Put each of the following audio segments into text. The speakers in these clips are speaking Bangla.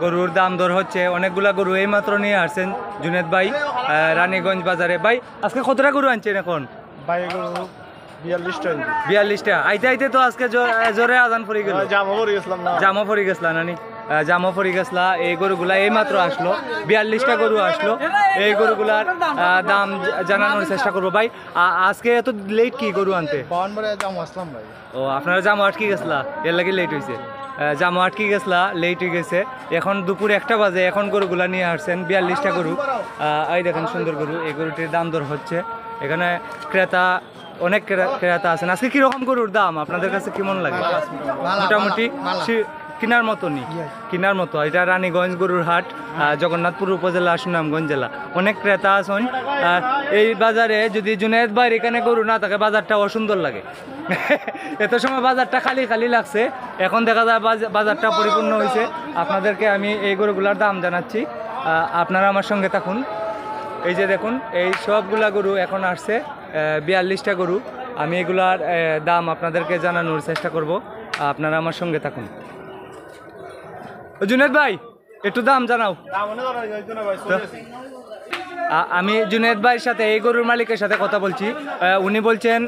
গরুর দাম দর হচ্ছে। অনেকগুলা গরু এই মাত্র নিয়ে আসছেন জুনেদ ভাই রানীগঞ্জ বাজারে। ভাই আজকে কতটা গরু আনছেন এখন? ভাই গরু 42টা। আইতে আইতে তো আজকে জোরে আজান পড়ে গেল। জামা পরে গেছিলাম না, জামা পড়ে গেছলা নানি? জামা পড়ে গেছলা। এই গরুগুলা এই মাত্র আসলো, 42টা গরু আসলো। এই গরুগুলার দাম জানানোর চেষ্টা করবো। ভাই আজকে এত লেট কি গরু আনতে? জামা আসলাম ভাই। ও আপনারা জামা আটকে গেছলা, এর লাগে লেট হয়েছে। জামা আটকে গেছলা, লেট হয়ে গেছে। এখন দুপুর 1টা বাজে, এখন গরুগুলা নিয়ে আসছেন 42টা গরু। এই দেখেন সুন্দর গরু। এই গরুটির দাম দর হচ্ছে। এখানে ক্রেতা অনেক ক্রেতা আছেন। আজকে কিরকম গরুর দাম আপনাদের কাছে কেমন লাগে? মোটামুটি কিনার মতনই, কিনার মতো। এটা রানীগঞ্জ গরুর হাট, জগন্নাথপুর উপজেলা, সুনামগঞ্জ জেলা। অনেক ক্রেতা আছেন। এই বাজারে যদি জুনেদ ভাইয়ের এখানে গরু না থাকে বাজারটা অসুন্দর লাগে। এত সময় বাজারটা খালি খালি লাগছে, এখন দেখা যায় বাজারটা পরিপূর্ণ হয়েছে। আপনাদেরকে আমি এই গরুগুলার দাম জানাচ্ছি, আপনারা আমার সঙ্গে থাকুন। এই যে দেখুন, এই সবগুলা গরু এখন আসছে, 42টা গরু। আমি এগুলার দাম আপনাদেরকে জানানোর চেষ্টা করব, আপনারা আমার সঙ্গে থাকুন। জুনেদ ভাই একটু দাম জানাও। আমি জুনেদ ভাইয়ের সাথে, এই গরুর মালিকের সাথে কথা বলছি। উনি বলছেন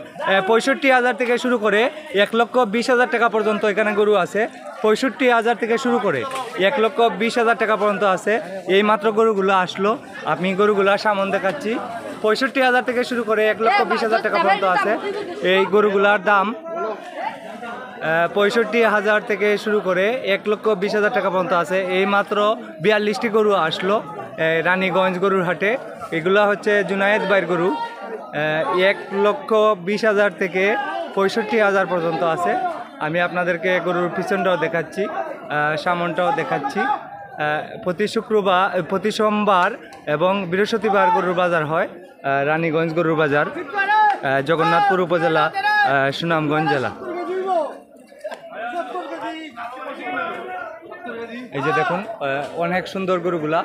65,000 থেকে শুরু করে 1,20,000 টাকা পর্যন্ত এখানে গরু আছে। 65,000 থেকে শুরু করে 1,20,000 টাকা পর্যন্ত আছে। এই মাত্র গরুগুলো আসলো, আমি গরুগুলো সামন দেখাচ্ছি। 65,000 থেকে শুরু করে 1,20,000 টাকা পর্যন্ত আছে এই গরুগুলার দাম। 65,000 থেকে শুরু করে 1,20,000 টাকা পর্যন্ত আছে। এই মাত্র 42টি গরু আসলো রানীগঞ্জ গরুর হাটে। এগুলো হচ্ছে জুনায়েদ ভাইয়ের গরু। 1,20,000 থেকে 65,000 পর্যন্ত আছে। আমি আপনাদেরকে গরুর পিছনটাও দেখাচ্ছি, সামনটাও দেখাচ্ছি। প্রতি সোমবার এবং বৃহস্পতিবার গরুর বাজার হয়, রানীগঞ্জ গরুর বাজার, জগন্নাথপুর উপজেলা, সুনামগঞ্জ জেলা। এই যে দেখুন অনেক সুন্দর গরুগুলা।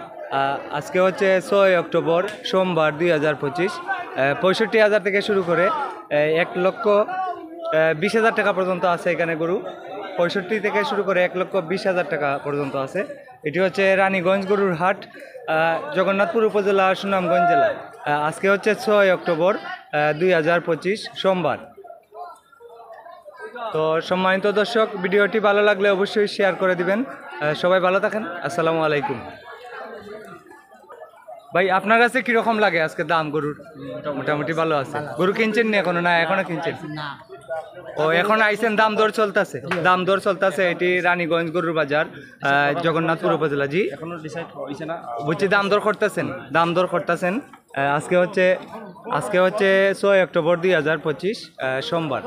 আজকে হচ্ছে 6 অক্টোবর সোমবার 2025। 65,000 থেকে শুরু করে 1,20,000 টাকা পর্যন্ত আছে এখানে গরু। 65 থেকে শুরু করে 1,20,000 টাকা পর্যন্ত আছে। এটি হচ্ছে রানীগঞ্জ গরুর হাট, জগন্নাথপুর উপজেলা, সুনামগঞ্জ জেলা। আজকে হচ্ছে 6 অক্টোবর 2025 সোমবার। তো সম্মানিত দর্শক, ভিডিওটি ভালো লাগলে অবশ্যই শেয়ার করে দিবেন। সবাই ভালো থাকেন। আসসালামু আলাইকুম। ভাই আপনার কাছে কিরকম লাগে আজকে দাম গরুর? মোটামুটি ভালো আছে। গরু কিনছেন না এখনো? না এখনো কিনছেন? ও এখন আইছেন, দাম দর চলতেছে? দাম দর চলতেছে। এটি রানীগঞ্জ গরুর বাজার, জগন্নাথপুর উপজেলা। জি এখনো ডিসাইড হইছে না, বুঝছি। দাম দর করতেছেন, দাম দর করতেছেন। আজকে হচ্ছে 6 অক্টোবর 2025 সোমবার।